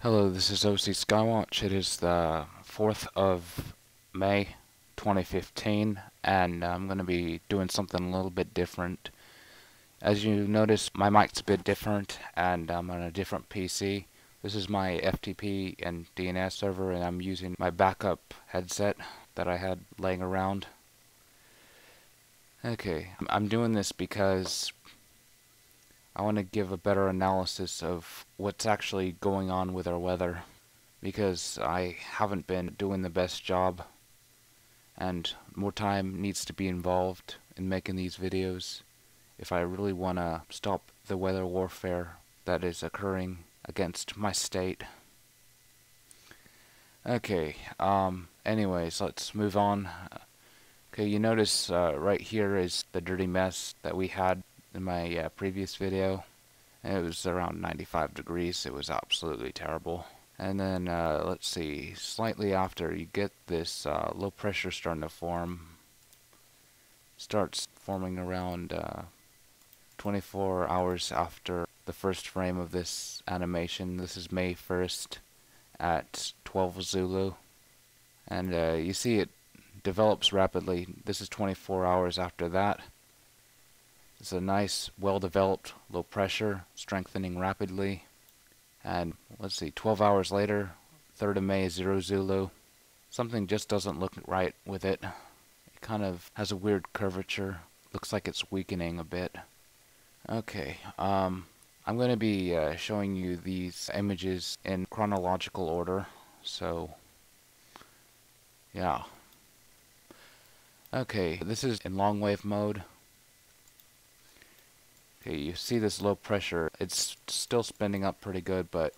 Hello, this is OC Skywatch. It is the 4th of May 2015, and I'm going to be doing something a little bit different. As you notice, my mic's a bit different, and I'm on a different PC. This is my FTP and DNS server, and I'm using my backup headset that I had laying around. Okay, I'm doing this because I want to give a better analysis of what's actually going on with our weather, because I haven't been doing the best job, and more time needs to be involved in making these videos if I really want to stop the weather warfare that is occurring against my state. Okay, anyways, let's move on. Okay, you notice right here is the dirty mess that we had in my previous video. It was around 95 degrees. It was absolutely terrible. And then let's see, slightly after, you get this low pressure starting to form. Starts forming around 24 hours after the first frame of this animation. This is May 1st at 12 Zulu. And you see it develops rapidly. This is 24 hours after that. It's a nice, well-developed low pressure, strengthening rapidly. And let's see, 12 hours later, 3rd of May, 0 Zulu. Something just doesn't look right with it. It kind of has a weird curvature. Looks like it's weakening a bit. Okay, I'm going to be showing you these images in chronological order. So, yeah. Okay, this is in long wave mode. Okay, you see this low pressure. It's still spinning up pretty good, but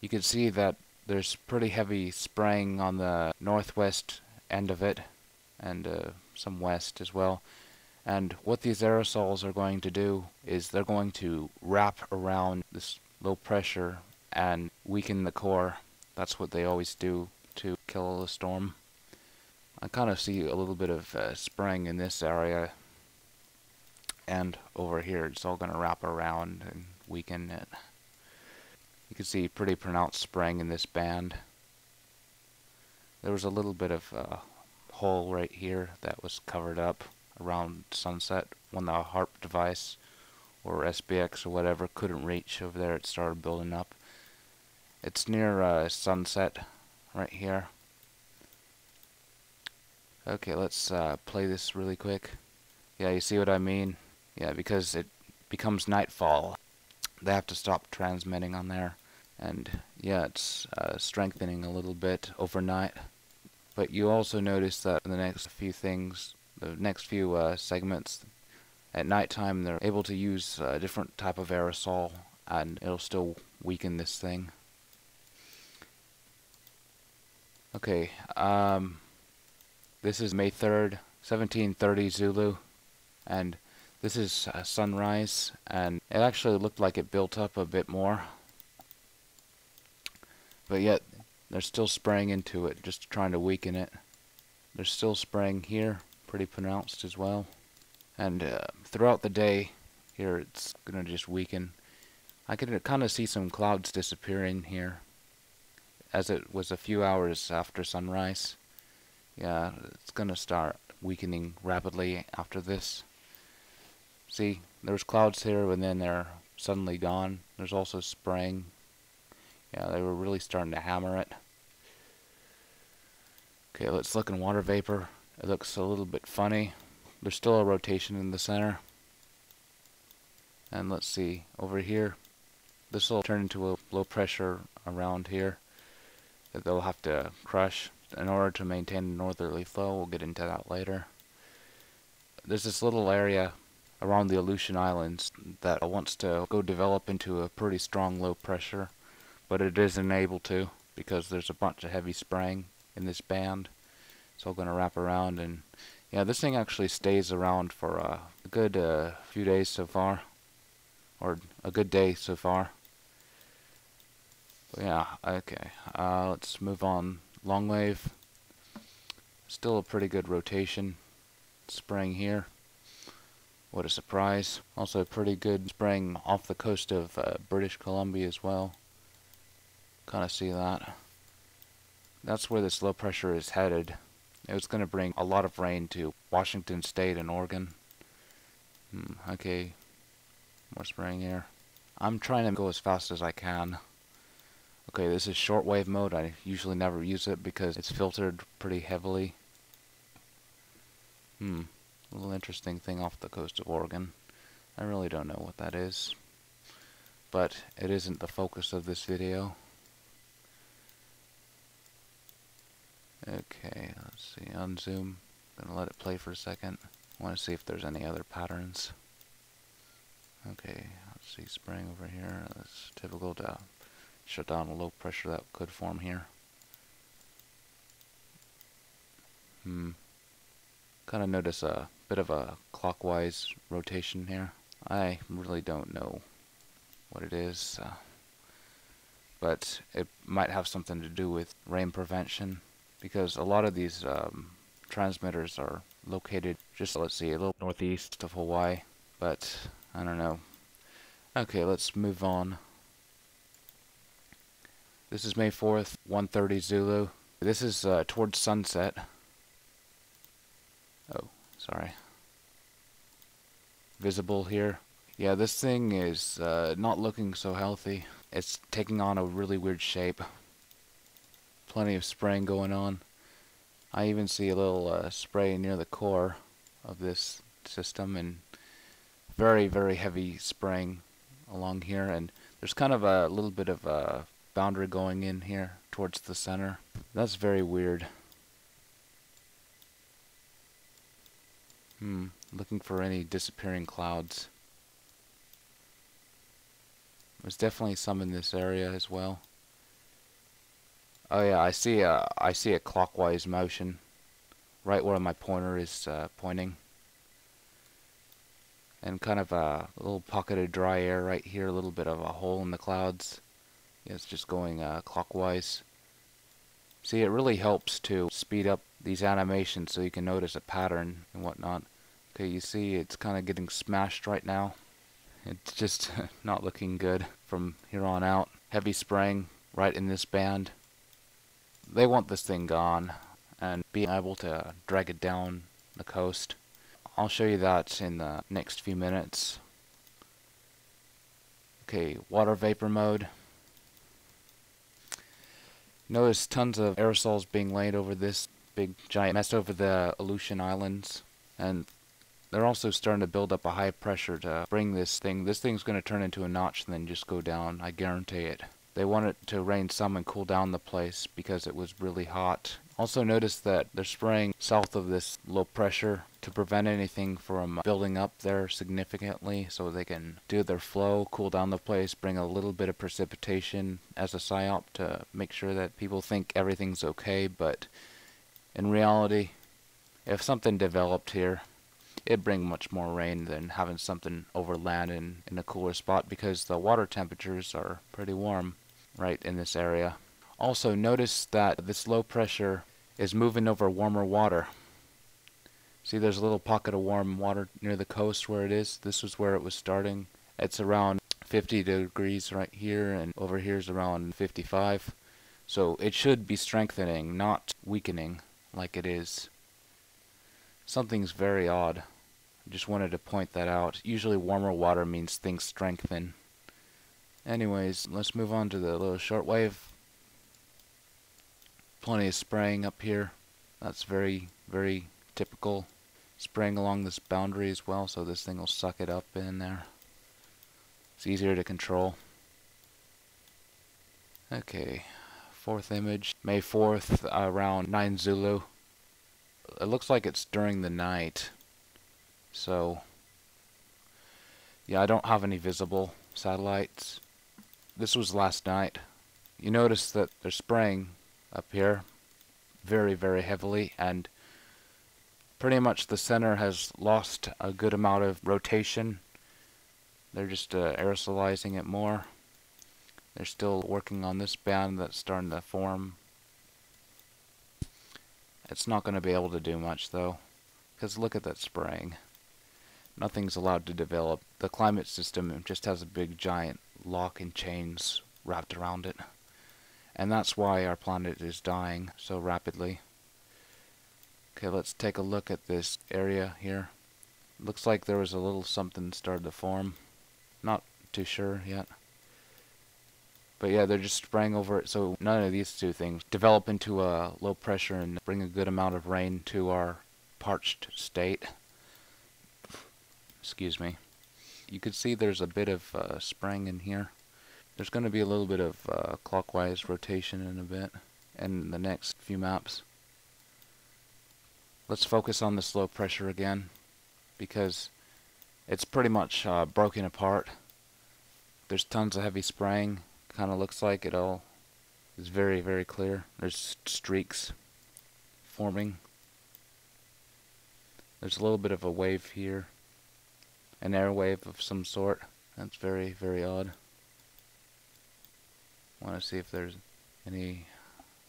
you can see that there's pretty heavy spraying on the northwest end of it, and some west as well. And what these aerosols are going to do is they're going to wrap around this low pressure and weaken the core. That's what they always do to kill a storm. I kind of see a little bit of spraying in this area, and over here it's all going to wrap around and weaken it. You can see pretty pronounced spraying in this band. There was a little bit of a hole right here that was covered up around sunset when the HAARP device or SBX or whatever couldn't reach. Over there it started building up. It's near sunset right here. Okay, let's play this really quick. Yeah, you see what I mean? Yeah, because it becomes nightfall. They have to stop transmitting on there. And yeah, it's strengthening a little bit overnight. But you also notice that in the next few segments, at nighttime they're able to use a different type of aerosol, and it'll still weaken this thing. Okay, this is May 3rd, 1730 Zulu, and this is sunrise, and it actually looked like it built up a bit more, but yet they're still spraying into it, just trying to weaken it. They're still spraying here, pretty pronounced as well, and throughout the day here it's gonna just weaken. I can kind of see some clouds disappearing here, as it was a few hours after sunrise. Yeah, it's gonna start weakening rapidly after this. See, there's clouds here and then they're suddenly gone. There's also spraying. Yeah, they were really starting to hammer it. Okay, let's look in water vapor. It looks a little bit funny. There's still a rotation in the center. And let's see, over here, this will turn into a low pressure around here that they'll have to crush in order to maintain a northerly flow. We'll get into that later. There's this little area around the Aleutian Islands that wants to go develop into a pretty strong low pressure, but it isn't able to because there's a bunch of heavy spraying in this band. It's all going to wrap around, and yeah, this thing actually stays around for a good few days so far, or a good day so far. But yeah, okay, let's move on. Long wave, still a pretty good rotation. Spraying here. What a surprise. Also pretty good spraying off the coast of British Columbia as well. Kind of see that. That's where this low pressure is headed. It was going to bring a lot of rain to Washington State and Oregon. Okay, more spraying here. I'm trying to go as fast as I can. Okay, this is shortwave mode. I usually never use it because it's filtered pretty heavily. A little interesting thing off the coast of Oregon. I really don't know what that is, but it isn't the focus of this video. Okay, let's see, unzoom. Gonna let it play for a second. I want to see if there's any other patterns. Okay, let's see, spraying over here. That's typical to shut down a low pressure that could form here. Kind of notice a bit of a clockwise rotation here. I really don't know what it is, but it might have something to do with rain prevention, because a lot of these transmitters are located just, let's see, a little northeast of Hawaii, but I don't know. Okay, let's move on. This is May 4th, 1:30 Zulu. This is towards sunset. Oh, sorry. Visible here. Yeah, this thing is not looking so healthy. It's taking on a really weird shape. Plenty of spraying going on. I even see a little spray near the core of this system, and very, very heavy spraying along here. And there's kind of a little bit of a boundary going in here towards the center. That's very weird. Looking for any disappearing clouds. There's definitely some in this area as well. Oh yeah, I see a clockwise motion right where my pointer is pointing. And kind of a little pocket of dry air right here, a little bit of a hole in the clouds. Yeah, it's just going clockwise. See, it really helps to speed up these animations so you can notice a pattern and whatnot. Okay, you see it's kind of getting smashed right now. It's just not looking good from here on out. Heavy spraying right in this band. They want this thing gone and being able to drag it down the coast. I'll show you that in the next few minutes. Okay, water vapor mode. Notice tons of aerosols being laid over this big giant mess over the Aleutian Islands, and they're also starting to build up a high pressure to bring this thing. This thing's going to turn into a notch and then just go down, I guarantee it. They want it to rain some and cool down the place because it was really hot. Also notice that they're spraying south of this low pressure to prevent anything from building up there significantly, so they can do their flow, cool down the place, bring a little bit of precipitation as a psyop to make sure that people think everything's okay. But in reality, if something developed here, it'd bring much more rain than having something over land in a cooler spot, because the water temperatures are pretty warm right in this area. Also notice that this low pressure is moving over warmer water. See, there's a little pocket of warm water near the coast where it is. This was where it was starting. It's around 50 degrees right here, and over here is around 55. So it should be strengthening, not weakening like it is. Something's very odd. I just wanted to point that out. Usually warmer water means things strengthen. Anyways, let's move on to the little shortwave. Plenty of spraying up here. That's very, very typical. Spraying along this boundary as well, so this thing will suck it up in there. It's easier to control. Okay, fourth image. May 4th, around 9 Zulu. It looks like it's during the night. So, yeah, I don't have any visible satellites. This was last night. You notice that they're spraying up here very, very heavily, and pretty much the center has lost a good amount of rotation. They're just aerosolizing it more. They're still working on this band that's starting to form. It's not going to be able to do much though, because look at that spraying. Nothing's allowed to develop. The climate system just has a big giant lock and chains wrapped around it. And that's why our planet is dying so rapidly. Okay, let's take a look at this area here. Looks like there was a little something started to form. Not too sure yet. But yeah, they're just spraying over it, so none of these two things develop into a low pressure and bring a good amount of rain to our parched state. Excuse me. You can see there's a bit of spraying in here. There's going to be a little bit of clockwise rotation in a bit in the next few maps. Let's focus on this low pressure again, because it's pretty much broken apart. There's tons of heavy spraying. Kind of looks like it all is very, very clear. There's streaks forming. There's a little bit of a wave here, an air wave of some sort. That's very, very odd. I want to see if there's any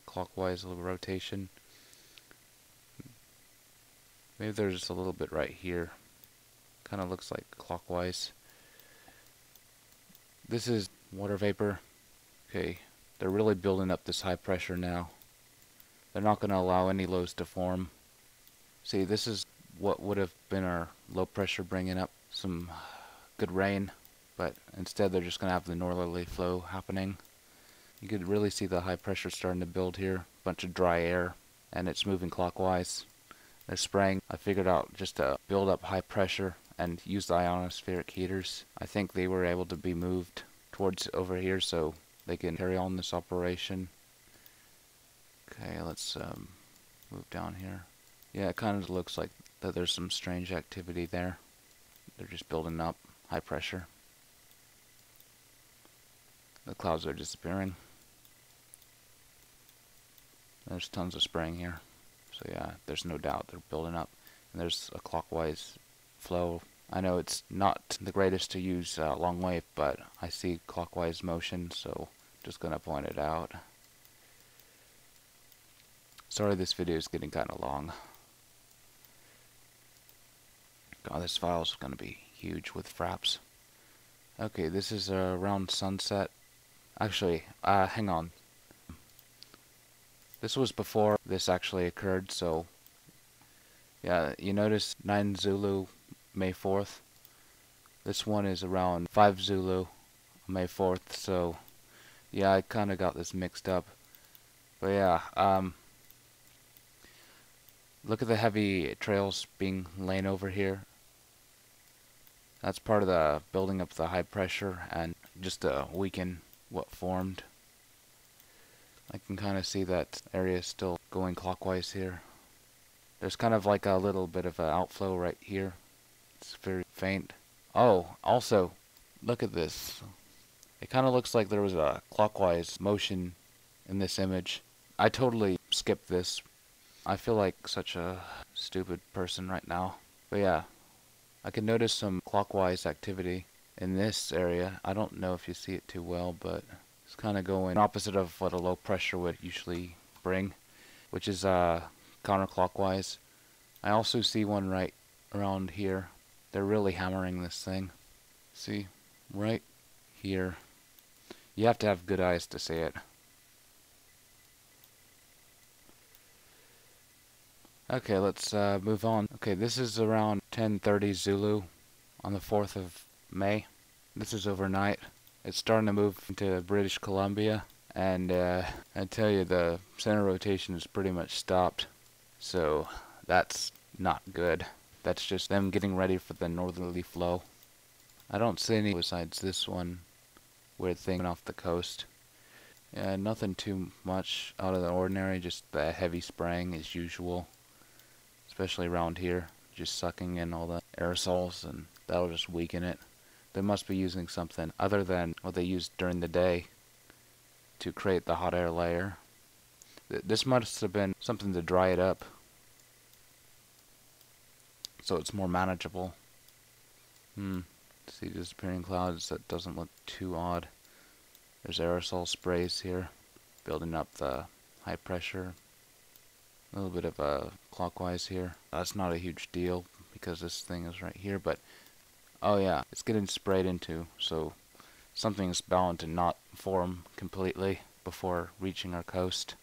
clockwise rotation. Maybe there's just a little bit right here. Kind of looks like clockwise. This is water vapor. Okay, they're really building up this high pressure now. They're not going to allow any lows to form. See, this is what would have been our low pressure bringing up some good rain, but instead they're just going to have the northerly flow happening. You could really see the high pressure starting to build here. Bunch of dry air, and it's moving clockwise. They're spraying. I figured out just to build up high pressure and use the ionospheric heaters. I think they were able to be moved towards over here so they can carry on this operation. Okay, let's move down here. Yeah, it kind of looks like that there's some strange activity there. They're just building up high pressure. The clouds are disappearing. There's tons of spraying here. So yeah, there's no doubt they're building up. And there's a clockwise flow. I know it's not the greatest to use long wave, but I see clockwise motion, so just gonna point it out. Sorry this video is getting kind of long. God, this file is gonna be huge with fraps. Okay, this is around sunset. Actually, hang on. This was before this actually occurred, so yeah, you notice 9 Zulu, May 4th. This one is around 5 Zulu, May 4th, so yeah, I kind of got this mixed up. But yeah, look at the heavy trails being laid over here. That's part of the building up the high pressure and just to weaken what formed. I can kind of see that area is still going clockwise here. There's kind of like a little bit of an outflow right here. It's very faint. Oh, also, look at this. It kind of looks like there was a clockwise motion in this image. I totally skipped this. I feel like such a stupid person right now. But yeah, I can notice some clockwise activity in this area. I don't know if you see it too well, but it's kind of going opposite of what a low pressure would usually bring, which is counterclockwise. I also see one right around here. They're really hammering this thing. See, right here. You have to have good eyes to see it. Okay, let's move on. Okay, this is around 10:30 Zulu on the 4th of May. This is overnight. It's starting to move into British Columbia, and I tell you, the center rotation is pretty much stopped. So that's not good. That's just them getting ready for the northerly flow. I don't see any besides this one weird thing off the coast. Yeah, nothing too much out of the ordinary, just the heavy spraying as usual. Especially around here, just sucking in all the aerosols, and that'll just weaken it. They must be using something other than what they use during the day to create the hot air layer. This must have been something to dry it up, so it's more manageable. See disappearing clouds, that doesn't look too odd. There's aerosol sprays here, building up the high pressure. A little bit of a clockwise here. That's not a huge deal because this thing is right here, but oh yeah, it's getting sprayed into, so something's bound to not form completely. before reaching our coast.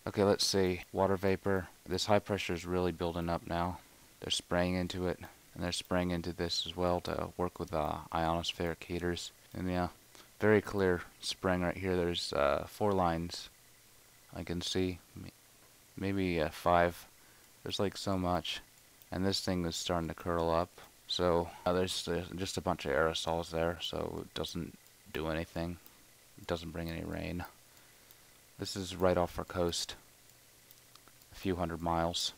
Okay, let's see. Water vapor. This high pressure is really building up now. They're spraying into it, and they're spraying into this as well to work with ionospheric heaters. And yeah, very clear spraying right here. There's 4 lines I can see, maybe 5. There's like so much, and this thing is starting to curl up. So there's just a bunch of aerosols there, so it doesn't do anything. It doesn't bring any rain. This is right off our coast, a few hundred miles.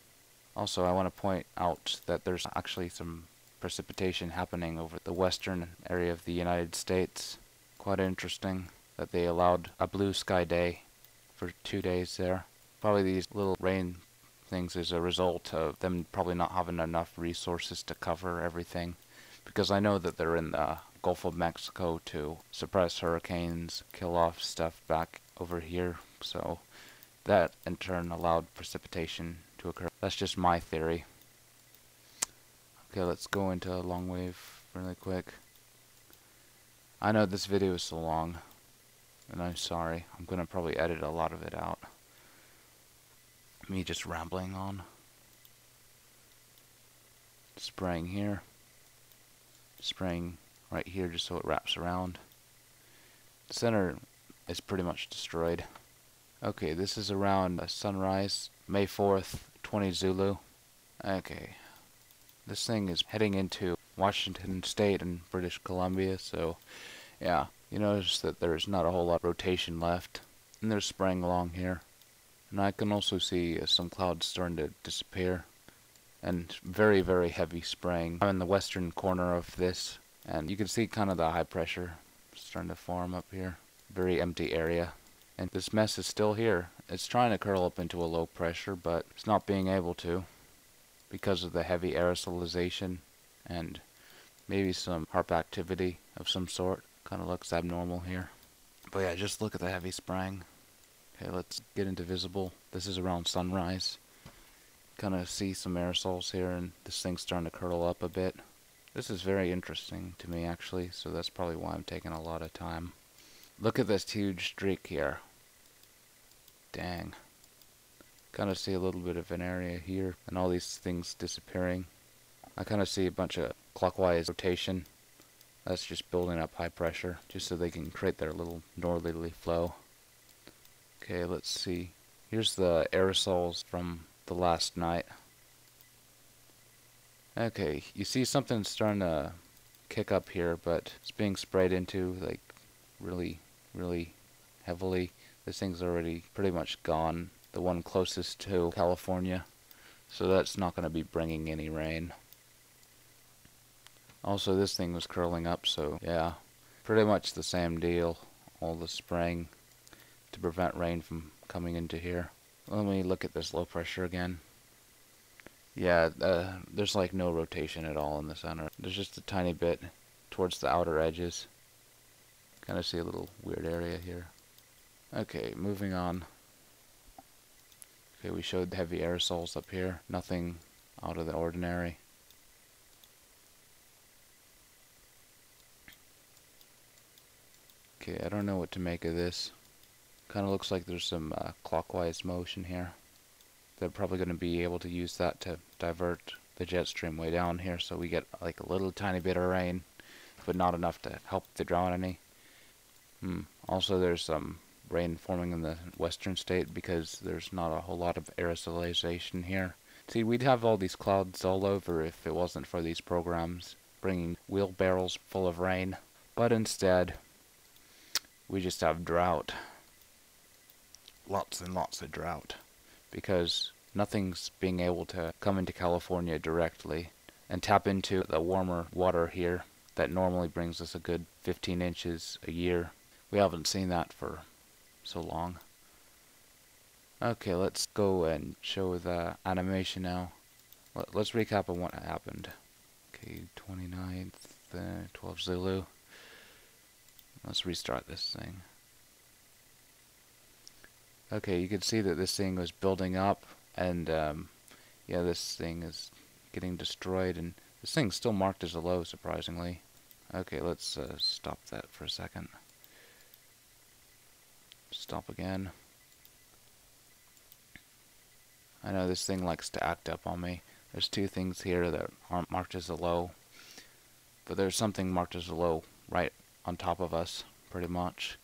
Also, I want to point out that there's actually some precipitation happening over the western area of the United States. Quite interesting that they allowed a blue sky day for 2 days there. Probably these little rain things is a result of them probably not having enough resources to cover everything, because I know that they're in the Gulf of Mexico to suppress hurricanes, kill off stuff back over here, so that in turn allowed precipitation to occur. That's just my theory. Okay, let's go into long wave really quick. I know this video is so long, and I'm sorry. I'm gonna probably edit a lot of it out. Me just rambling on. Spraying here. Spraying right here just so it wraps around. The center is pretty much destroyed. Okay, this is around sunrise, May 4th, 20 Zulu. Okay, this thing is heading into Washington State and British Columbia, so yeah, you notice that there's not a whole lot of rotation left, and they're spraying along here. And I can also see some clouds starting to disappear, and very, very heavy spraying. I'm in the western corner of this, and you can see kind of the high pressure starting to form up here. Very empty area. And this mess is still here. It's trying to curl up into a low pressure, but it's not being able to because of the heavy aerosolization and maybe some HAARP activity of some sort. Kind of looks abnormal here. But yeah, just look at the heavy spraying. Okay, let's get into visible. This is around sunrise. Kind of see some aerosols here, and this thing's starting to curl up a bit. This is very interesting to me, actually, so that's probably why I'm taking a lot of time. Look at this huge streak here. Dang. Kind of see a little bit of an area here, and all these things disappearing. I kind of see a bunch of clockwise rotation. That's just building up high pressure, just so they can create their little northerly flow. Okay, let's see. Here's the aerosols from the last night. Okay, you see something starting to kick up here, but it's being sprayed into like really, really heavily. This thing's already pretty much gone. The one closest to California, so that's not going to be bringing any rain. Also, this thing was curling up, so yeah, pretty much the same deal. All the spraying to prevent rain from coming into here. Let me look at this low pressure again. Yeah, there's like no rotation at all in the center. There's just a tiny bit towards the outer edges. Kind of see a little weird area here. Okay, moving on. Okay, we showed heavy aerosols up here. Nothing out of the ordinary. Okay, I don't know what to make of this. Kind of looks like there's some clockwise motion here. They're probably going to be able to use that to divert the jet stream way down here, so we get like a little tiny bit of rain, but not enough to help the drown any. Also, there's some rain forming in the western state because there's not a whole lot of aerosolization here. See, we'd have all these clouds all over if it wasn't for these programs bringing wheelbarrows full of rain. But instead, we just have drought. Lots and lots of drought. Because nothing's being able to come into California directly and tap into the warmer water here that normally brings us a good 15 inches a year. We haven't seen that for so long. Okay, let's go and show the animation now. Let's recap on what happened. Okay, 29th, 12 Zulu. Let's restart this thing. Okay, you can see that this thing was building up, and yeah, this thing is getting destroyed, and this thing's still marked as a low, surprisingly. Okay, let's stop that for a second. stop again. I know this thing likes to act up on me. There's two things here that aren't marked as a low, but there's something marked as a low right on top of us, pretty much.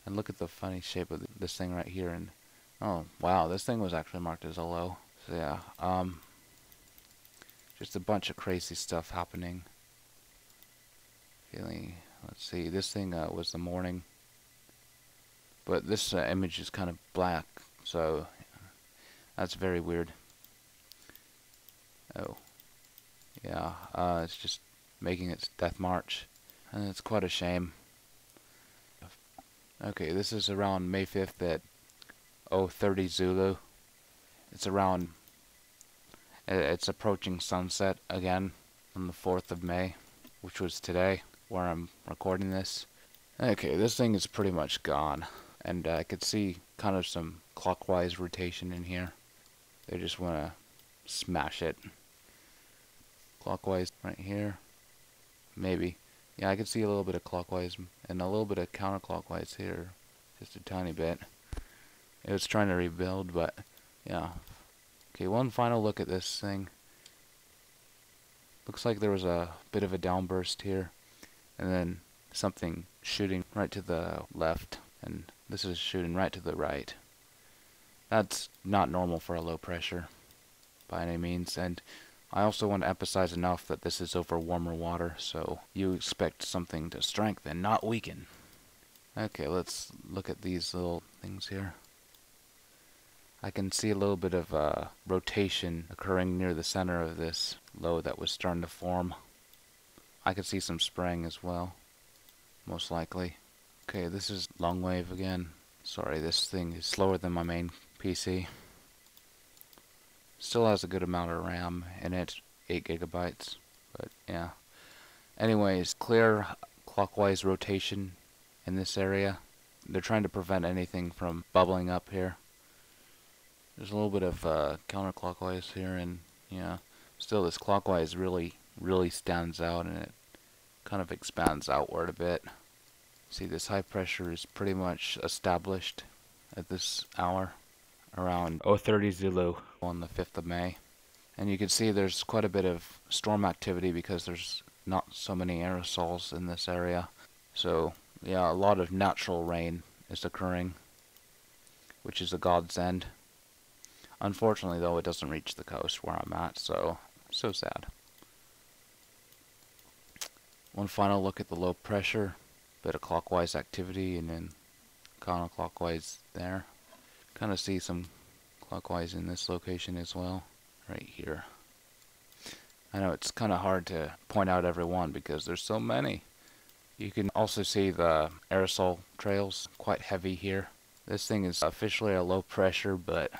And look at the funny shape of this thing right here. And oh wow, this thing was actually marked as a low. So yeah, just a bunch of crazy stuff happening. Let's see, this thing was the morning, but this image is kind of black, so that's very weird. Oh, yeah, it's just making its death march, and it's quite a shame. Okay, this is around May 5th at 0:30 Zulu. It's approaching sunset again on the 4th of May, which was today, where I'm recording this. Okay, this thing is pretty much gone, and I could see kind of some clockwise rotation in here. They just want to smash it. Clockwise right here, maybe. Yeah, I could see a little bit of clockwise and a little bit of counterclockwise here, just a tiny bit. It was trying to rebuild, but yeah. Okay, one final look at this thing. Looks like there was a bit of a downburst here, and then something shooting right to the left, and this is shooting right to the right. That's not normal for a low pressure by any means, and I also want to emphasize enough that this is over warmer water, so you expect something to strengthen, not weaken. Okay, let's look at these little things here. I can see a little bit of rotation occurring near the center of this low that was starting to form. I could see some spraying as well, most likely. Okay, this is long wave again. Sorry, this thing is slower than my main PC. Still has a good amount of RAM in it, 8 gigabytes, but yeah. Anyways, clear clockwise rotation in this area. They're trying to prevent anything from bubbling up here. There's a little bit of counterclockwise here, and yeah, still this clockwise really stands out, and it kind of expands outward a bit. See, this high pressure is pretty much established at this hour, around 0:30 Zulu on the 5th of May. And you can see there's quite a bit of storm activity because there's not so many aerosols in this area. So yeah, a lot of natural rain is occurring, which is a godsend. Unfortunately, though, it doesn't reach the coast where I'm at, so sad. One final look at the low pressure, bit of clockwise activity, and then counterclockwise there. Kind of see some clockwise in this location as well, right here. I know it's kind of hard to point out every one because there's so many. You can also see the aerosol trails, quite heavy here. This thing is officially a low pressure, but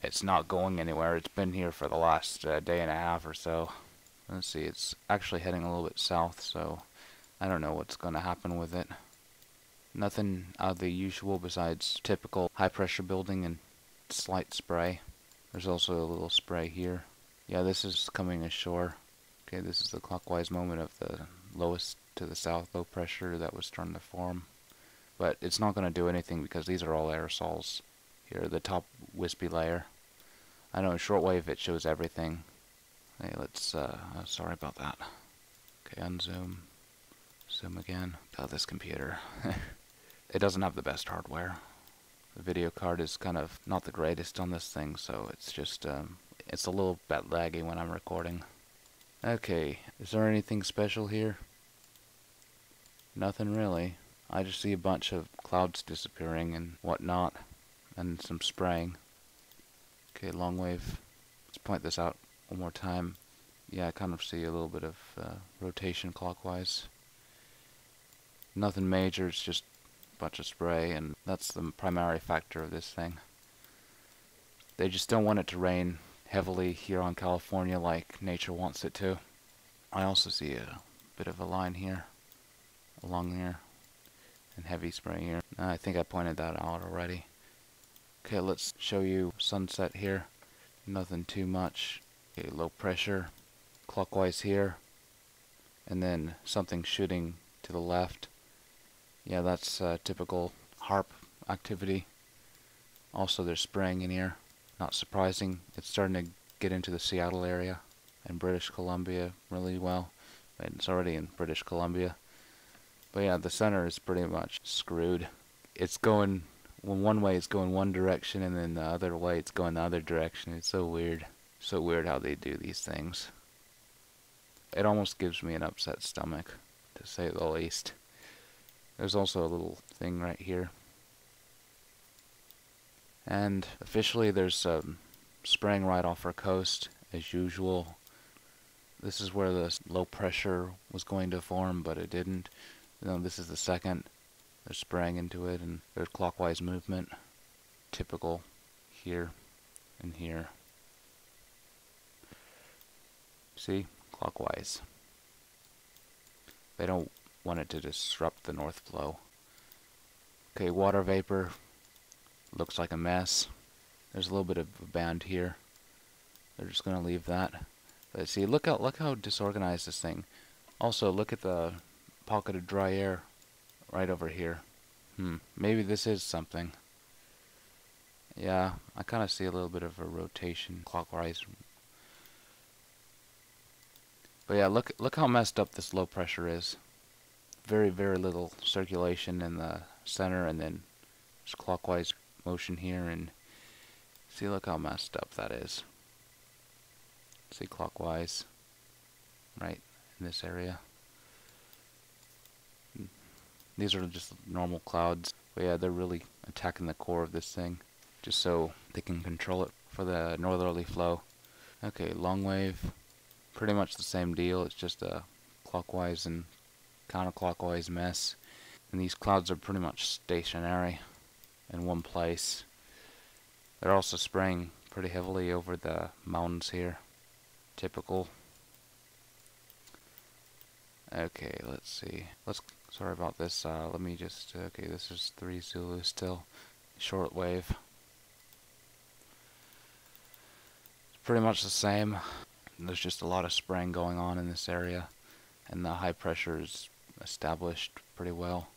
it's not going anywhere. It's been here for the last day and a half or so. Let's see, it's actually heading a little bit south, so I don't know what's going to happen with it. Nothing out of the usual besides typical high pressure building and slight spray. There's also a little spray here. Yeah, this is coming ashore. Okay, this is the clockwise moment of the lowest to the south low pressure that was starting to form. But it's not going to do anything because these are all aerosols. Here, the top wispy layer. I know in shortwave it shows everything. Hey, let's, sorry about that. Okay, unzoom. Zoom again. God, this computer. It doesn't have the best hardware. The video card is kind of not the greatest on this thing, so it's just, it's a little bit laggy when I'm recording. Okay, is there anything special here? Nothing really. I just see a bunch of clouds disappearing and whatnot, and some spraying. Okay, long wave. Let's point this out one more time. Yeah, I kind of see a little bit of rotation clockwise. Nothing major, it's just a bunch of spray, and that's the primary factor of this thing. They just don't want it to rain heavily here on California like nature wants it to. I also see a bit of a line here, along here, and heavy spray here. I think I pointed that out already. Okay, let's show you sunset here. Nothing too much. Okay, low pressure, clockwise here, and then something shooting to the left. Yeah, that's typical HAARP activity. Also, there's spraying in here. Not surprising. It's starting to get into the Seattle area and British Columbia really well. And it's already in British Columbia. But yeah, the center is pretty much screwed. It's going, well, one way it's going one direction, and then the other way it's going the other direction. It's so weird. So weird how they do these things. It almost gives me an upset stomach, to say the least. There's also a little thing right here. And officially there's spraying right off our coast, as usual. This is where the low pressure was going to form, but it didn't. This is the second. They're spraying into it, and there's clockwise movement. Typical here and here. See? Clockwise. They don't want it to disrupt the north flow. Okay, water vapor. Looks like a mess. There's a little bit of a band here. They're just gonna leave that. But see, look how disorganized this thing. Also, look at the pocket of dry air right over here. Maybe this is something. Yeah, I kind of see a little bit of a rotation clockwise. But yeah, look how messed up this low pressure is. Very, very little circulation in the center, and then there's clockwise motion here, and see, look how messed up that is. See, clockwise, right in this area. These are just normal clouds, but yeah, they're really attacking the core of this thing, just so they can control it for the northerly flow. Okay, long wave, pretty much the same deal. It's just a clockwise and counterclockwise mess, and these clouds are pretty much stationary in one place. They're also spraying pretty heavily over the mountains here. Typical. Okay, let's see. Sorry about this. Let me just. Okay, this is 3 Zulu still. Short wave. It's pretty much the same. There's just a lot of spraying going on in this area, and the high pressure is established pretty well.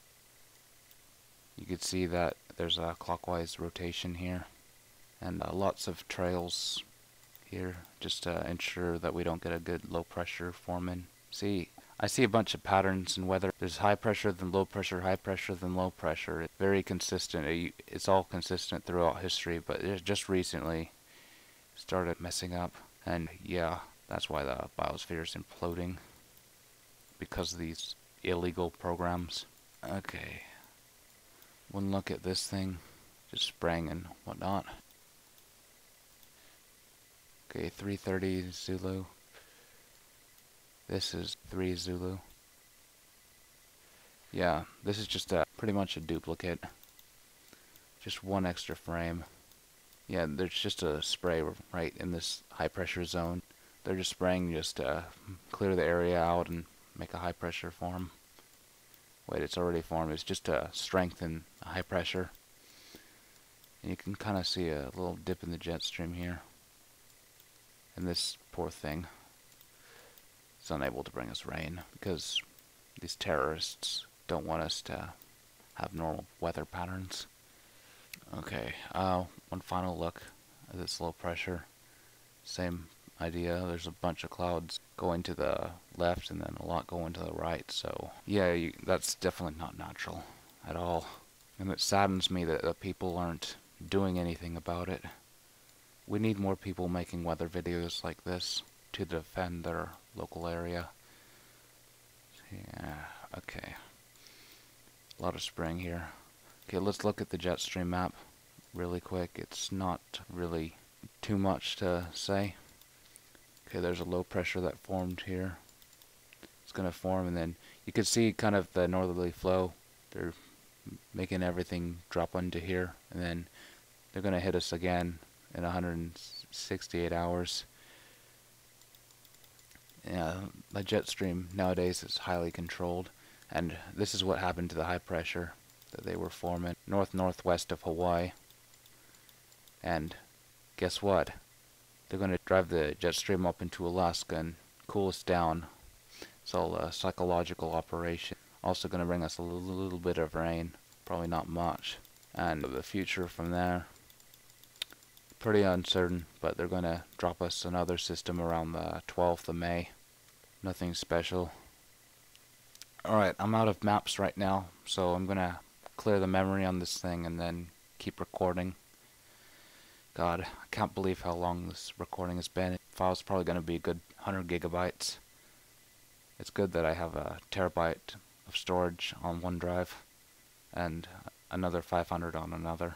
You could see that there's a clockwise rotation here, and lots of trails here, just to ensure that we don't get a good low pressure forming. See, I see a bunch of patterns in weather. There's high pressure, then low pressure, high pressure, then low pressure. It's very consistent. It's all consistent throughout history, but it just recently started messing up. And yeah, that's why the biosphere is imploding, because of these illegal programs. Okay, one look at this thing, just spraying and whatnot. Okay, 330 Zulu. This is 3 Zulu. Yeah, this is just pretty much a duplicate. Just one extra frame. Yeah, there's just a spray right in this high pressure zone. They're just spraying just to clear the area out and make a high pressure form. Wait, it's already formed. It's just to strengthen high pressure. And you can kind of see a little dip in the jet stream here. And this poor thing is unable to bring us rain because these terrorists don't want us to have normal weather patterns. Okay, one final look at this low pressure. Same idea. There's a bunch of clouds going to the left and then a lot going to the right. So yeah, that's definitely not natural at all. And it saddens me that the people aren't doing anything about it. We need more people making weather videos like this to defend their local area. Yeah, okay. A lot of spraying here. Okay, let's look at the jet stream map really quick. It's not really too much to say. Okay, there's a low pressure that formed here. It's going to form, and then you can see kind of the northerly flow. They're making everything drop onto here, and then they're going to hit us again in 168 hours. Yeah, the jet stream nowadays is highly controlled, and this is what happened to the high pressure that they were forming northwest of Hawaii. And guess what? They're going to drive the jet stream up into Alaska and cool us down. It's all a psychological operation. Also going to bring us a little bit of rain, probably not much. and the future from there. Pretty uncertain, but they're going to drop us another system around the 12th of May. Nothing special. Alright, I'm out of maps right now, so I'm going to clear the memory on this thing and then keep recording. God, I can't believe how long this recording has been. The file's probably going to be a good 100 gigabytes. It's good that I have a terabyte of storage on one drive and another 500 on another.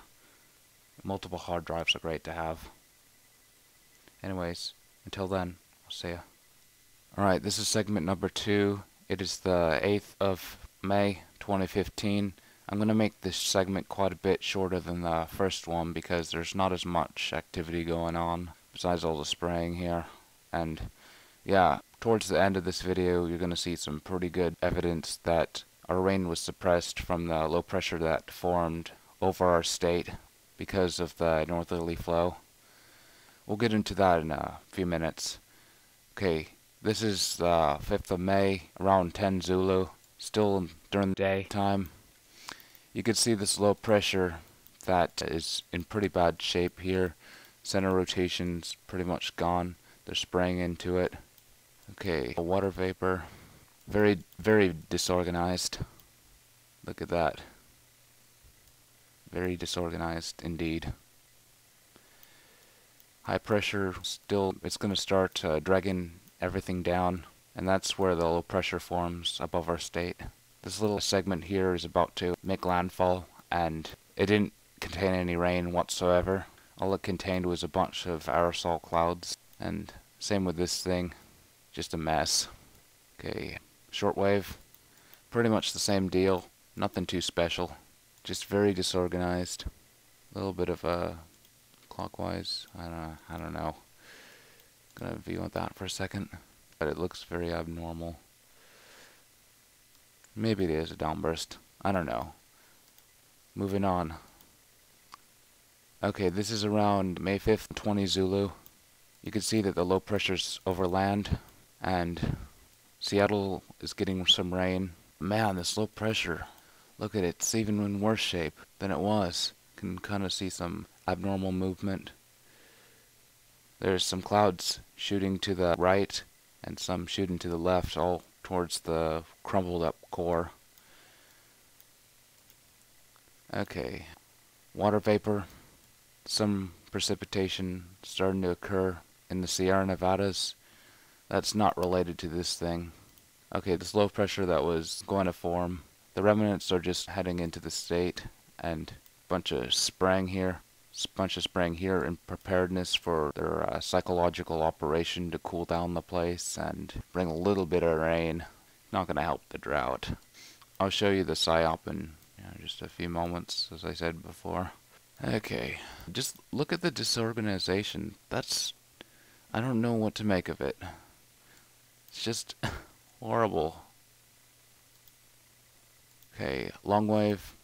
Multiple hard drives are great to have. Anyways, until then, I'll see ya. Alright, this is segment number 2. It is the 8th of May 2015. I'm going to make this segment quite a bit shorter than the first one because there's not as much activity going on besides all the spraying here. And yeah, towards the end of this video you're going to see some pretty good evidence that our rain was suppressed from the low pressure that formed over our state because of the northerly flow. We'll get into that in a few minutes. Okay, this is the 5th of May, around 10 Zulu, still during the daytime. You can see this low pressure that is in pretty bad shape here. Center rotation's pretty much gone. They're spraying into it. Okay, water vapor, very, very disorganized. Look at that. Very disorganized indeed. High pressure still, it's going to start dragging everything down, and that's where the low pressure forms above our state. This little segment here is about to make landfall, and it didn't contain any rain whatsoever. All it contained was a bunch of aerosol clouds, and same with this thing, just a mess. Okay, shortwave, pretty much the same deal, nothing too special, just very disorganized. A little bit of a clockwise, I don't know. Gonna view with that for a second, but it looks very abnormal. Maybe it is a downburst, I don't know. Moving on. Okay, this is around May 5th, 20 Zulu. You can see that the low pressure's over land, and Seattle is getting some rain. Man, this low pressure, look at it, it's even in worse shape than it was. Can kind of see some abnormal movement. There's some clouds shooting to the right and some shooting to the left, all towards the crumbled up core. Okay, water vapor, some precipitation starting to occur in the Sierra Nevadas. That's not related to this thing. Okay, this low pressure that was going to form, the remnants are just heading into the state, and a bunch of spraying here. Bunch of spraying here in preparedness for their psychological operation to cool down the place and bring a little bit of rain. Not going to help the drought. I'll show you the PSYOP in just a few moments, as I said before. Okay, just look at the disorganization. I don't know what to make of it. It's just horrible. Okay, long wave,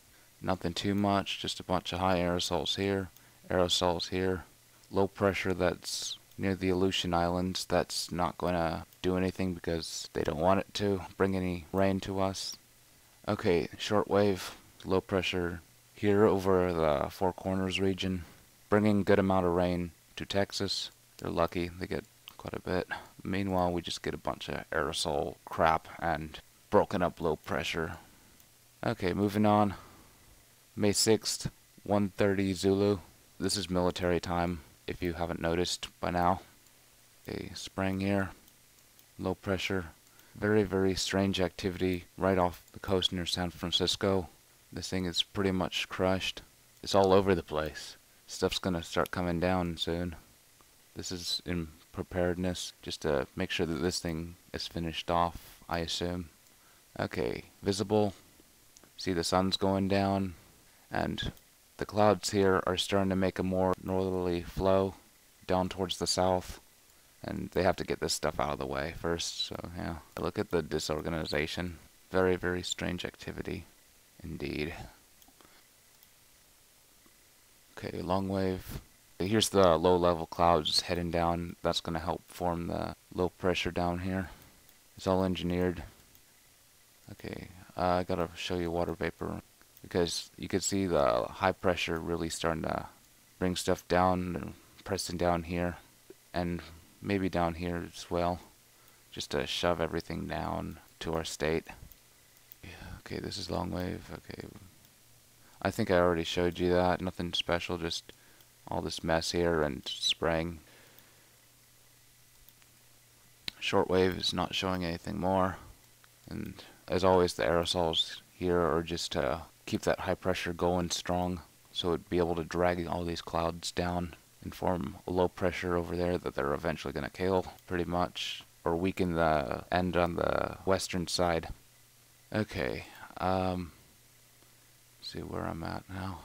nothing too much, just a bunch of high aerosols here. Aerosols here. Low pressure that's near the Aleutian Islands. That's not going to do anything because they don't want it to bring any rain to us. Okay, shortwave, low pressure here over the Four Corners region, bringing good amount of rain to Texas. They're lucky, they get quite a bit. Meanwhile, we just get a bunch of aerosol crap and broken up low pressure. Okay, moving on. May 6th, 1:30 Zulu. This is military time, if you haven't noticed by now. Okay, spraying here, low pressure, very, very strange activity right off the coast near San Francisco. This thing is pretty much crushed. It's all over the place. Stuff's gonna start coming down soon. This is in preparedness, just to make sure that this thing is finished off, I assume. Okay, visible. See the sun's going down, and the clouds here are starting to make a more northerly flow down towards the south, and they have to get this stuff out of the way first, so yeah. Look at the disorganization. Very, very strange activity indeed. Okay, long wave. Here's the low level clouds heading down. That's going to help form the low pressure down here. It's all engineered. Okay, I gotta show you water vapor. because you could see the high pressure really starting to bring stuff down and pressing down here and maybe down here as well, just to shove everything down to our state. Okay, this is long wave. Okay, I think I already showed you that. Nothing special, just all this mess here and spraying. Shortwave is not showing anything more, and as always the aerosols here are just to keep that high pressure going strong, so it'd be able to drag all these clouds down and form a low pressure over there that they're eventually going to kill pretty much, or weaken the end on the western side. Okay, see where I'm at now.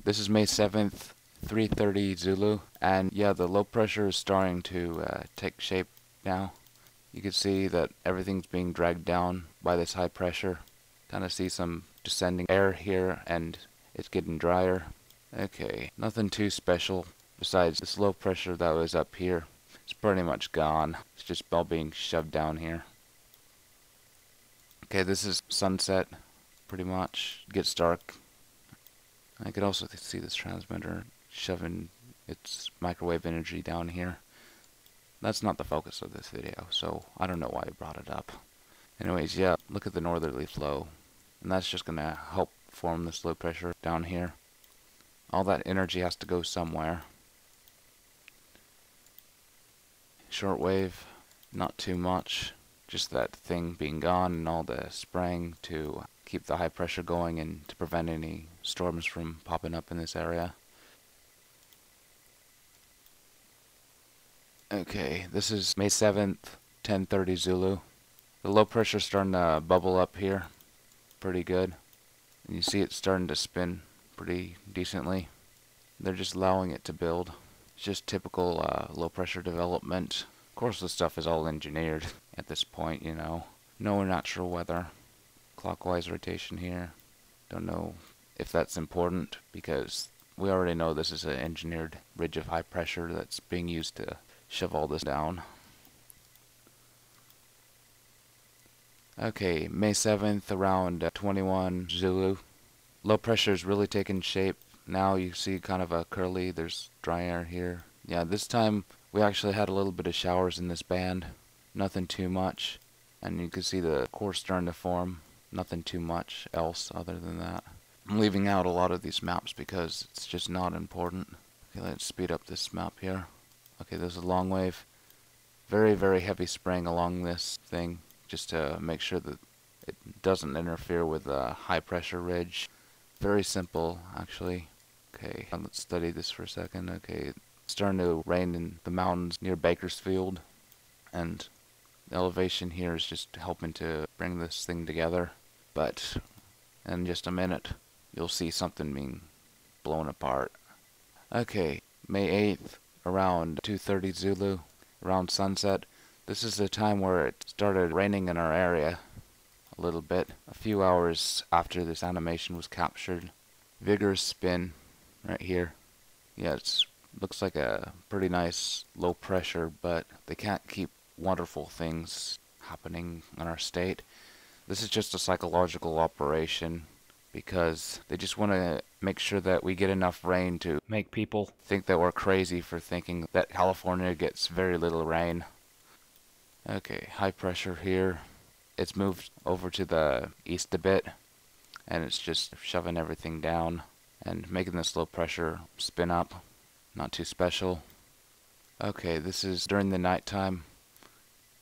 This is May 7th, 3:30 Zulu, and yeah, the low pressure is starting to take shape now. You can see that everything's being dragged down by this high pressure. Kind of see some descending air here, and it's getting drier. Okay, nothing too special besides this low pressure that was up here. It's pretty much gone. It's just all being shoved down here. Okay, this is sunset, pretty much. It gets dark. I could also see this transmitter shoving its microwave energy down here. That's not the focus of this video, so I don't know why I brought it up. Anyways, yeah, look at the northerly flow, and that's just going to help form this low pressure down here. All that energy has to go somewhere. Shortwave, not too much, just that thing being gone and all the spraying to keep the high pressure going and to prevent any storms from popping up in this area. Okay, this is May 7th, 10:30 Zulu. The low pressure is starting to bubble up here pretty good, and you see it starting to spin pretty decently. They're just allowing it to build. It's just typical low pressure development. Of course, this stuff is all engineered at this point, you know. No natural weather. Clockwise rotation here. Don't know if that's important, because we already know this is an engineered ridge of high pressure that's being used to shove all this down. Okay, May 7th, around 21 Zulu. Low pressure is really taking shape. Now you see kind of a curly, there's dry air here. Yeah, this time we actually had a little bit of showers in this band. Nothing too much. And you can see the core starting to form. Nothing too much else other than that. I'm leaving out a lot of these maps because it's just not important. Okay, let's speed up this map here. Okay, this is long wave. Very, very heavy spraying along this thing, just to make sure that it doesn't interfere with the high pressure ridge. Very simple, actually. Okay, let's study this for a second. Okay, it's starting to rain in the mountains near Bakersfield, and the elevation here is just helping to bring this thing together. But in just a minute, you'll see something being blown apart. Okay, May 8th. Around 2:30 Zulu, around sunset. This is the time where it started raining in our area a little bit. A few hours after this animation was captured. Vigorous spin right here. Yeah, it looks like a pretty nice low pressure, but they can't keep wonderful things happening in our state. This is just a psychological operation, because they just want to make sure that we get enough rain to make people think that we're crazy for thinking that California gets very little rain. Okay, high pressure here. It's moved over to the east a bit, and it's just shoving everything down and making this low pressure spin up. Not too special. Okay, this is during the nighttime.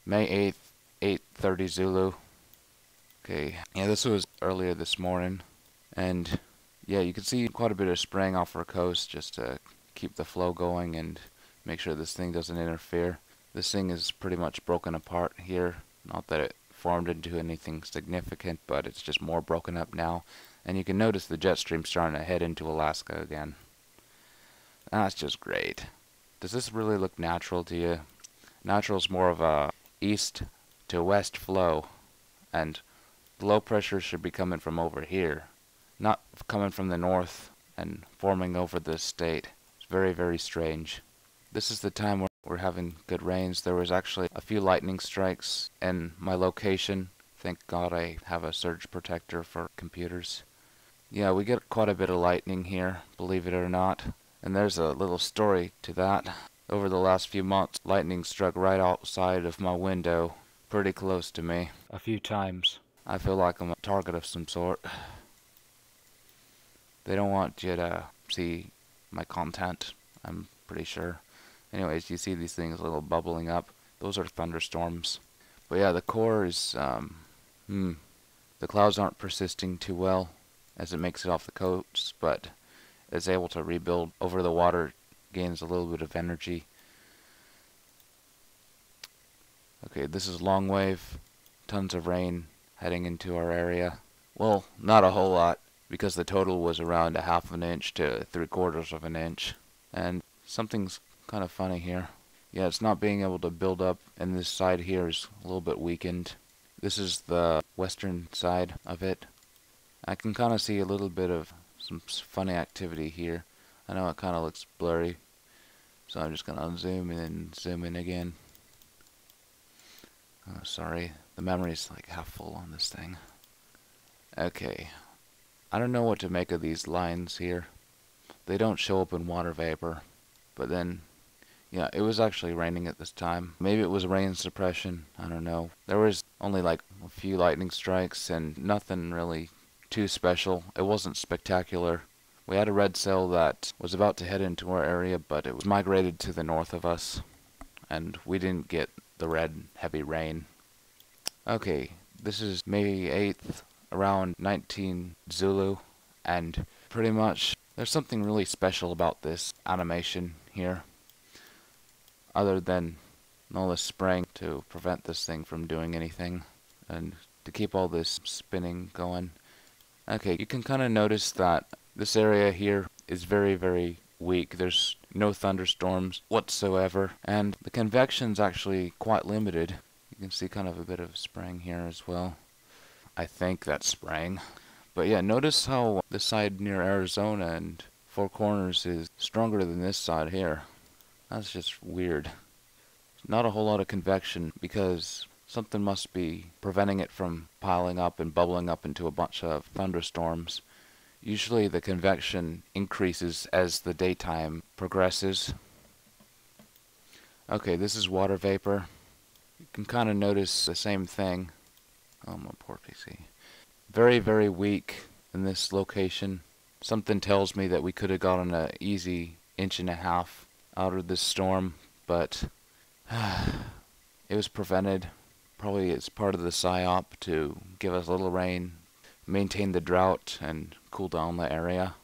May 8th, 8:30 Zulu. Okay, yeah, this was earlier this morning. And yeah, you can see quite a bit of spraying off our coast just to keep the flow going and make sure this thing doesn't interfere. This thing is pretty much broken apart here. Not that it formed into anything significant, but it's just more broken up now. And you can notice the jet stream starting to head into Alaska again. That's just great. Does this really look natural to you? Natural is more of a east to west flow, and the low pressure should be coming from over here, not coming from the north and forming over this state. It's very, very strange. This is the time where we're having good rains. There was actually a few lightning strikes in my location. Thank God I have a surge protector for computers. Yeah, we get quite a bit of lightning here, believe it or not. And there's a little story to that. Over the last few months, lightning struck right outside of my window, pretty close to me, a few times. I feel like I'm a target of some sort. They don't want you to see my content, I'm pretty sure. Anyways, you see these things little bubbling up. Those are thunderstorms. But yeah, the core is, the clouds aren't persisting too well as it makes it off the coast, but it's able to rebuild over the water, gains a little bit of energy. Okay, this is long wave, tons of rain heading into our area. Well, not a whole lot, because the total was around a half an inch to 3/4 of an inch. And something's kind of funny here. Yeah, it's not being able to build up, and this side here is a little bit weakened. This is the western side of it. I can kind of see a little bit of some funny activity here. I know it kind of looks blurry, so I'm just going to zoom in and zoom in again. Oh, sorry, the memory's like half full on this thing. Okay, I don't know what to make of these lines here. They don't show up in water vapor, but then, yeah, it was actually raining at this time. Maybe it was rain suppression, I don't know. There was only like a few lightning strikes and nothing really too special. It wasn't spectacular. We had a red cell that was about to head into our area, but it was migrated to the north of us, and we didn't get the red heavy rain. Okay, this is May 8th, around 19 Zulu, and pretty much there's something really special about this animation here, other than all this spraying to prevent this thing from doing anything, and to keep all this spinning going. Okay, you can kind of notice that this area here is very, very weak. There's no thunderstorms whatsoever, and the convection's actually quite limited. You can see kind of a bit of spraying here as well. I think that's spraying. But yeah, notice how this side near Arizona and Four Corners is stronger than this side here. That's just weird. Not a whole lot of convection because something must be preventing it from piling up and bubbling up into a bunch of thunderstorms. Usually the convection increases as the daytime progresses. Okay, this is water vapor. You can kind of notice the same thing. Oh, my poor PC. Very, very weak in this location. Something tells me that we could have gotten an easy 1.5 inches out of this storm, but it was prevented. Probably it's part of the PSYOP to give us a little rain, maintain the drought, and cool down the area.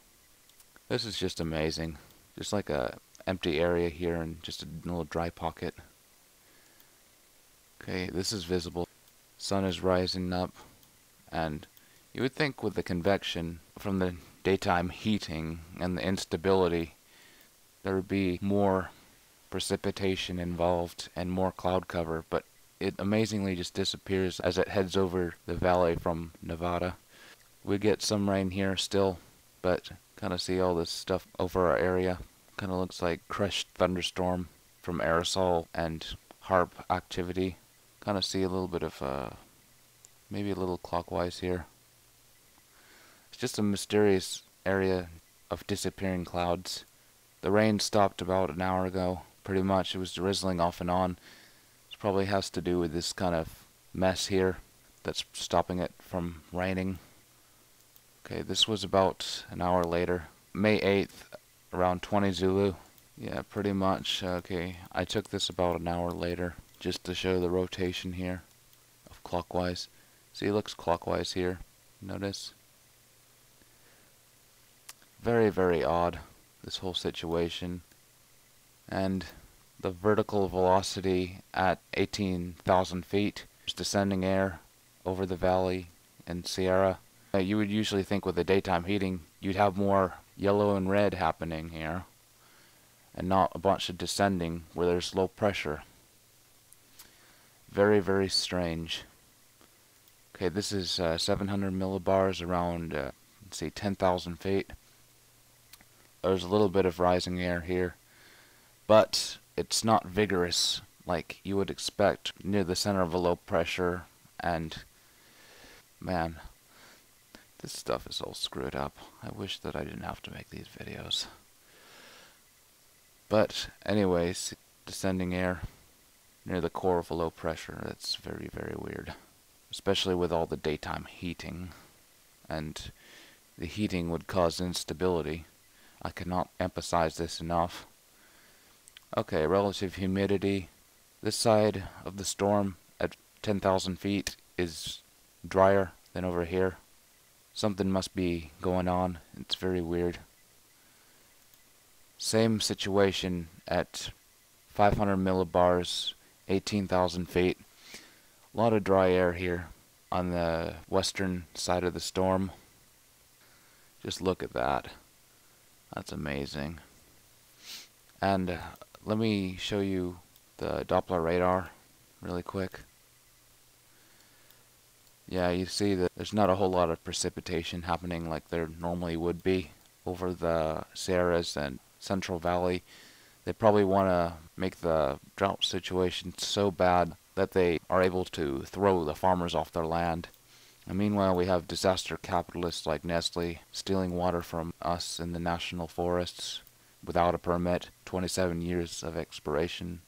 This is just amazing. Just like a empty area here and just a little dry pocket. Okay, this is visible. Sun is rising up, and you would think with the convection from the daytime heating and the instability, there would be more precipitation involved and more cloud cover, but it amazingly just disappears as it heads over the valley from Nevada. We get some rain here still, but kind of see all this stuff over our area. Kind of looks like crushed thunderstorm from aerosol and HAARP activity. Kind of see a little bit of maybe a little clockwise here. It's just a mysterious area of disappearing clouds. The rain stopped about an hour ago, pretty much. It was drizzling off and on. It probably has to do with this kind of mess here that's stopping it from raining. Okay, this was about an hour later. May 8th, around 20 Zulu. Yeah, pretty much. Okay, I took this about an hour later, just to show the rotation here of clockwise. See, it looks clockwise here. Notice? Very, very odd, this whole situation. And the vertical velocity at 18,000 feet, is descending air over the valley and Sierra. You would usually think with the daytime heating, you'd have more yellow and red happening here, and not a bunch of descending where there's low pressure. Very, very strange. Okay, this is 700 millibars around, let's see, 10,000 feet. There's a little bit of rising air here, but it's not vigorous like you would expect near the center of a low pressure, and man, This stuff is all screwed up. I wish that I didn't have to make these videos. But anyways, descending air near the core of a low pressure, that's very, very weird. Especially with all the daytime heating. And the heating would cause instability. I cannot emphasize this enough. Okay, relative humidity. This side of the storm at 10,000 feet is drier than over here. Something must be going on. It's very weird. Same situation at 500 millibars, 18,000 feet. A lot of dry air here on the western side of the storm. Just look at that. That's amazing. And let me show you the Doppler radar really quick. Yeah, you see that there's not a whole lot of precipitation happening like there normally would be over the Sierras and Central Valley. They probably want to make the drought situation so bad that they are able to throw the farmers off their land. And meanwhile, we have disaster capitalists like Nestle stealing water from us in the national forests without a permit, 27 years of expiration.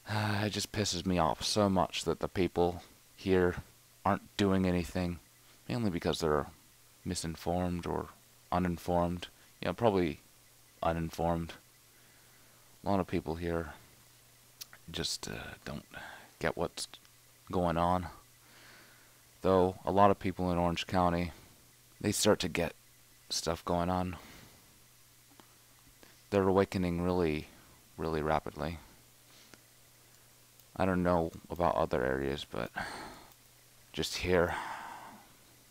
It just pisses me off so much that the people here aren't doing anything, mainly because they're misinformed or uninformed. You know, probably uninformed. A lot of people here just don't get what's going on. Though a lot of people in Orange County, they start to get stuff going on. They're awakening really, really rapidly. I don't know about other areas, but just here,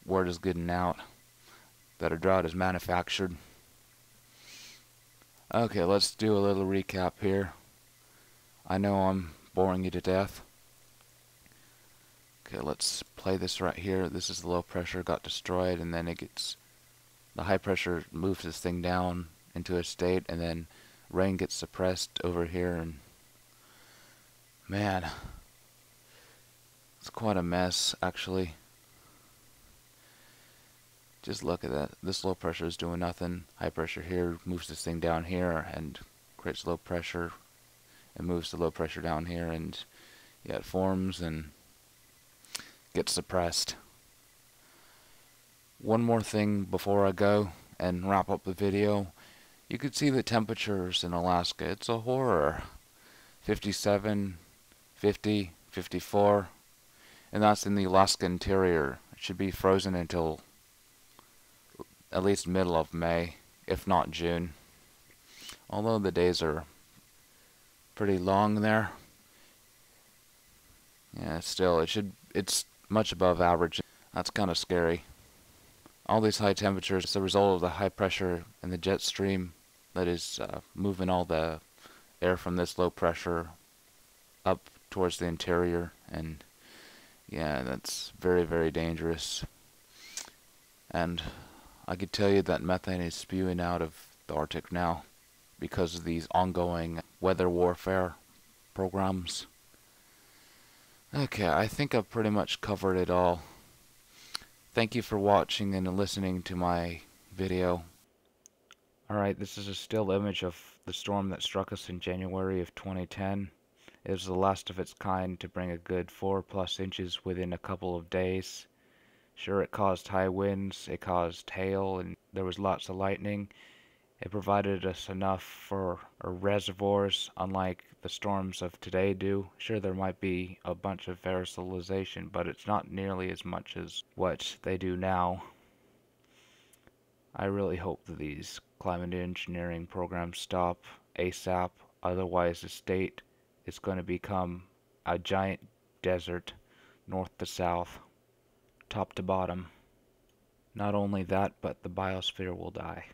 word is getting out that a drought is manufactured. Okay, let's do a little recap here. I know I'm boring you to death. Okay, let's play this right here. This is the low pressure, got destroyed, and then the high pressure moves this thing down into a state, and then rain gets suppressed over here, and man, it's quite a mess, actually. Just look at that. This low pressure is doing nothing. High pressure here moves this thing down here and creates low pressure. It moves the low pressure down here, and yeah, it forms and gets suppressed. One more thing before I go and wrap up the video. You could see the temperatures in Alaska. It's a horror. 57, 50, 54, and that's in the Alaska interior. It should be frozen until at least middle of May, if not June. Although the days are pretty long there. Yeah, still, it's much above average. That's kind of scary. All these high temperatures is a result of the high pressure in the jet stream that is moving all the air from this low pressure up towards the interior, and yeah, that's very, very dangerous. And I could tell you that methane is spewing out of the Arctic now because of these ongoing weather warfare programs. Okay, I think I've pretty much covered it all. Thank you for watching and listening to my video. Alright, this is a still image of the storm that struck us in January of 2010. It was the last of its kind to bring a good 4+ inches within a couple of days. Sure, it caused high winds, it caused hail, and there was lots of lightning. It provided us enough for our reservoirs, unlike the storms of today do. Sure, there might be a bunch of aerosolization, but it's not nearly as much as what they do now. I really hope that these climate engineering programs stop ASAP, otherwise the state is going to become a giant desert, north to south, top to bottom. Not only that, but the biosphere will die.